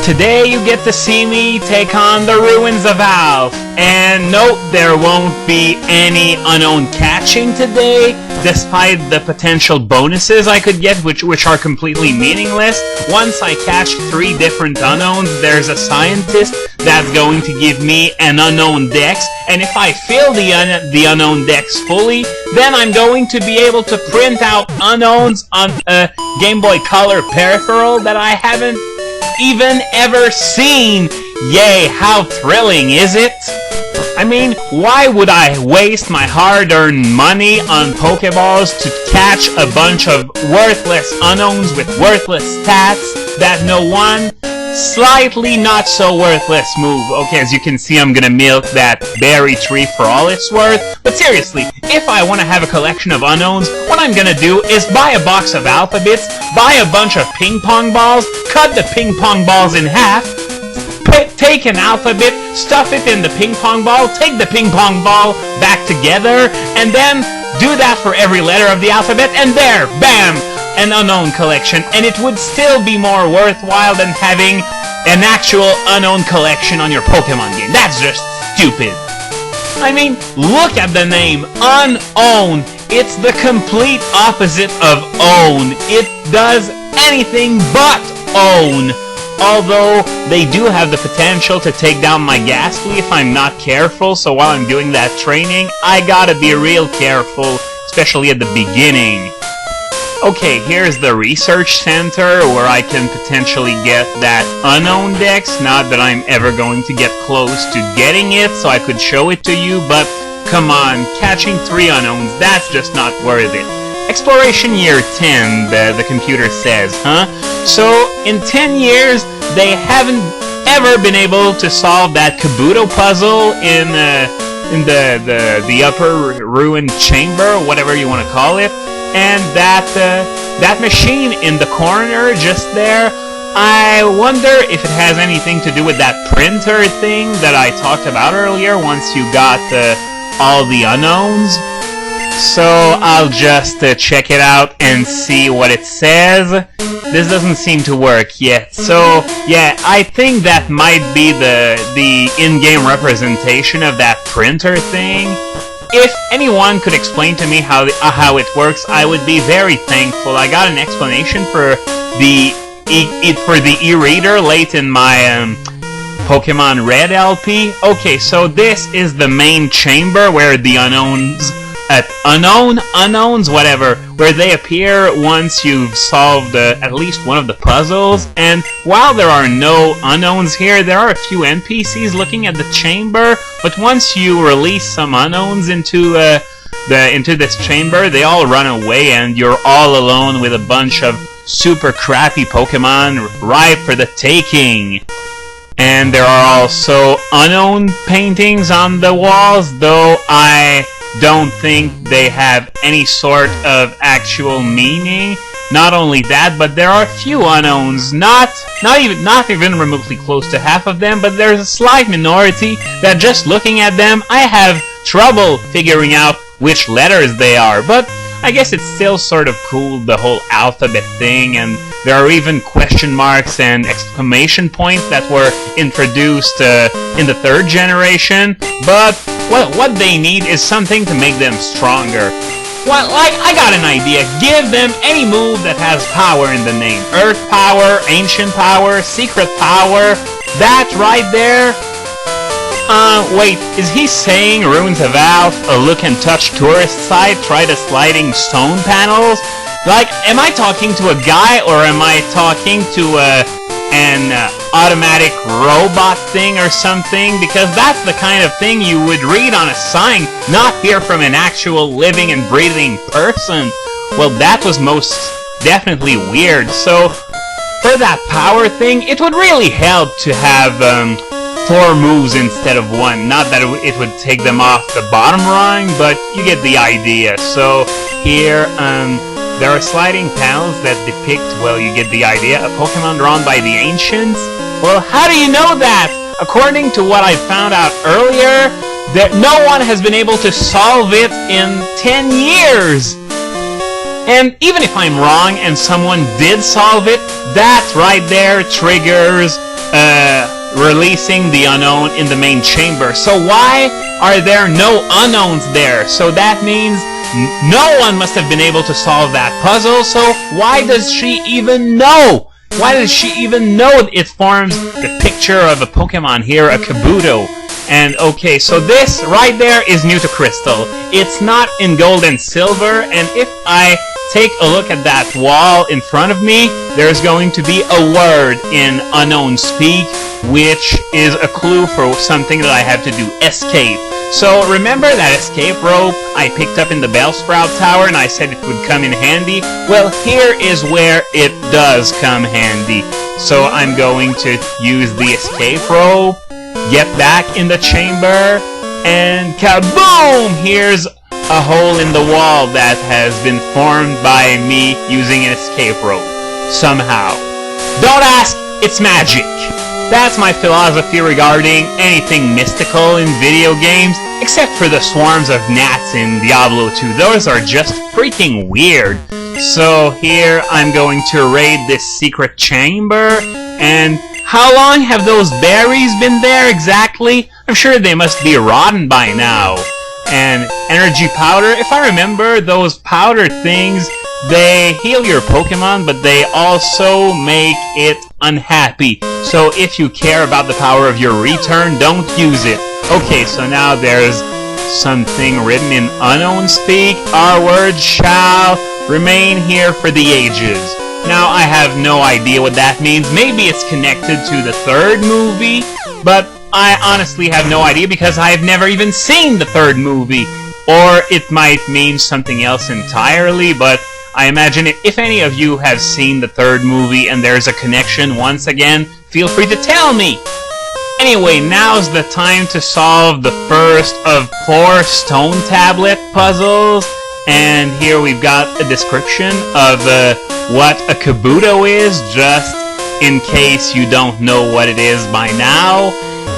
Today you get to see me take on the Ruins of Alph. And note, there won't be any unknown catching today, despite the potential bonuses I could get, which are completely meaningless. Once I catch 3 different unknowns, there's a scientist that's going to give me an unknown dex, and if I fill the unknown dex fully, then I'm going to be able to print out unknowns on a Game Boy Color peripheral that I haven't even ever seen. Yay, how thrilling is it? I mean, why would I waste my hard-earned money on Pokeballs to catch a bunch of worthless unknowns with worthless stats that know one slightly not so worthless move? Okay, as you can see, I'm gonna milk that berry tree for all it's worth. But seriously, if I want to have a collection of unknowns, what I'm gonna do is buy a box of alphabets, buy a bunch of ping pong balls, cut the ping pong balls in half, take an alphabet, stuff it in the ping pong ball, take the ping pong ball back together, and then do that for every letter of the alphabet, and there, bam, an unknown collection. And it would still be more worthwhile than having an actual unknown collection on your Pokemon game. That's just stupid. I mean, look at the name, Unown. It's the complete opposite of own. It does anything but own. Although, they do have the potential to take down my Ghastly if I'm not careful, so while I'm doing that training, I gotta be real careful, especially at the beginning. Okay, here's the research center where I can potentially get that unknown dex. Not that I'm ever going to get close to getting it, so I could show it to you, but come on, catching 3 unknowns, that's just not worth it. Exploration year 10, the computer says, huh? So, in 10 years, they haven't ever been able to solve that Kabuto puzzle in the upper ruined chamber, whatever you want to call it. And that machine in the corner just there, I wonder if it has anything to do with that printer thing that I talked about earlier once you got all the unknowns. So I'll just check it out and see what it says. This doesn't seem to work yet. So yeah, I think that might be the in-game representation of that printer thing. If anyone could explain to me how it works, I would be very thankful. I got an explanation for the e-reader late in my Pokemon Red LP. Okay, so this is the main chamber where the unknowns, whatever, where they appear once you've solved at least one of the puzzles. And while there are no unknowns here, there are a few NPCs looking at the chamber. But once you release some unknowns into this chamber, they all run away, and you're all alone with a bunch of super crappy Pokemon ripe for the taking. And there are also unknown paintings on the walls, though I don't think they have any sort of actual meaning. Not only that, but there are a few unknowns, not even remotely close to half of them, but there's a slight minority that just looking at them, I have trouble figuring out which letters they are. But I guess it's still sort of cool, the whole alphabet thing, and there are even question marks and exclamation points that were introduced in the 3rd generation, but well, what they need is something to make them stronger. Well, I got an idea. Give them any move that has power in the name. Earth power, ancient power, secret power. That right there. Wait, is he saying Ruins of Alph, a look and touch tourist site, try the sliding stone panels? Like, am I talking to a guy, or am I talking to an automatic robot thing or something? Because that's the kind of thing you would read on a sign, not hear from an actual living and breathing person. Well, that was most definitely weird. So, for that power thing, it would really help to have 4 moves instead of 1. Not that it would take them off the bottom rung, but you get the idea. So here, there are sliding panels that depict, well, you get the idea, a Pokemon drawn by the ancients. Well, how do you know that? According to what I found out earlier, that no one has been able to solve it in 10 years. And even if I'm wrong and someone did solve it, that right there triggers releasing the Unown in the main chamber. So why are there no Unowns there? So that means no one must have been able to solve that puzzle, so why does she even know? Why does she even know it forms the picture of a Pokemon here, a Kabuto? And okay, so this right there is new to Crystal. It's not in gold and silver, and if I take a look at that wall in front of me, there's going to be a word in Unown-speak, which is a clue for something that I have to do, escape. So remember that escape rope I picked up in the Bellsprout Tower and I said it would come in handy? Well, here is where it does come handy. So I'm going to use the escape rope, get back in the chamber, and kaboom! Here's a hole in the wall that has been formed by me using an escape rope. Somehow. Don't ask, it's magic. That's my philosophy regarding anything mystical in video games, except for the swarms of gnats in Diablo 2. Those are just freaking weird. So here I'm going to raid this secret chamber, and how long have those berries been there exactly? I'm sure they must be rotten by now. And energy powder, if I remember, those powder things, they heal your Pokemon, but they also make it unhappy. So if you care about the power of your return, don't use it. Okay, so now there's something written in Unown-speak. Our word shall remain here for the ages. Now, I have no idea what that means. Maybe it's connected to the third movie, but I honestly have no idea because I have never even seen the third movie. Or it might mean something else entirely, but I imagine if any of you have seen the third movie and there's a connection once again, feel free to tell me! Anyway, now's the time to solve the first of 4 stone tablet puzzles. And here we've got a description of what a Kabuto is, just in case you don't know what it is by now.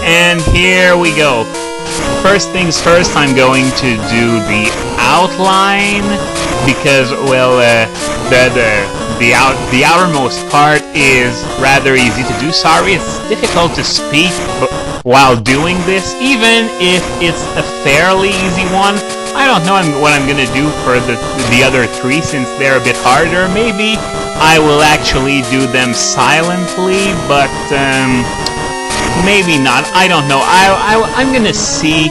And here we go. First things first, I'm going to do the outline because, well, the outermost part is rather easy to do. Sorry, it's difficult to speak while doing this, even if it's a fairly easy one. I don't know what I'm gonna do for the other 3 since they're a bit harder. Maybe I will actually do them silently, but maybe not. I don't know. I'm gonna see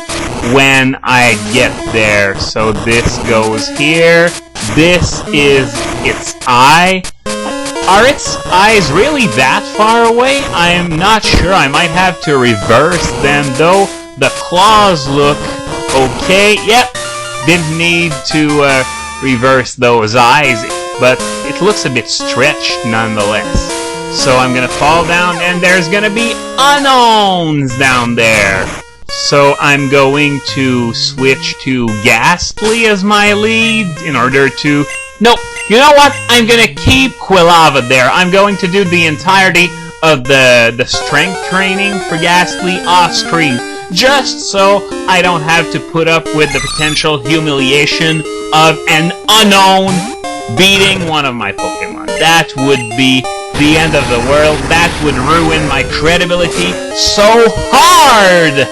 when I get there. So this goes here. This is its eye. Are its eyes really that far away? I'm not sure. I might have to reverse them, though. The claws look okay. Yep. Didn't need to reverse those eyes, but it looks a bit stretched nonetheless. So I'm gonna fall down, and there's gonna be Unowns down there. So I'm going to switch to Ghastly as my lead in order to... Nope, you know what? I'm gonna keep Quilava there. I'm going to do the entirety of the strength training for Ghastly off-screen, just so I don't have to put up with the potential humiliation of an Unown beating one of my Pokemon. That would be the end of the world. That would ruin my credibility so hard!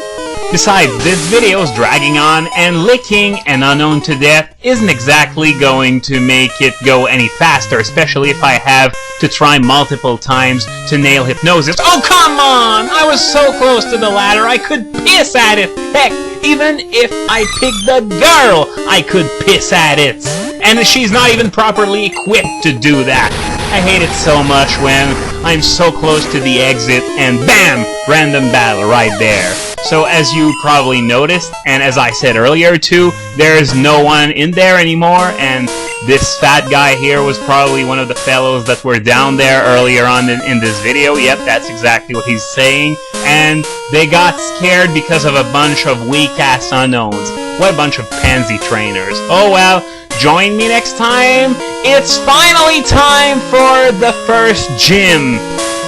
Besides, this video's dragging on, and licking an Unown to death isn't exactly going to make it go any faster, especially if I have to try multiple times to nail Hypnosis. Oh, come on! I was so close to the ladder, I could piss at it! Heck, even if I picked the girl, I could piss at it! And she's not even properly equipped to do that. I hate it so much when I'm so close to the exit, and BAM! Random battle right there. So as you probably noticed, and as I said earlier too, there's no one in there anymore, and this fat guy here was probably one of the fellows that were down there earlier on in this video. Yep, that's exactly what he's saying. And they got scared because of a bunch of weak-ass Unowns. What a bunch of pansy trainers. Oh well, join me next time. It's finally time for the first gym.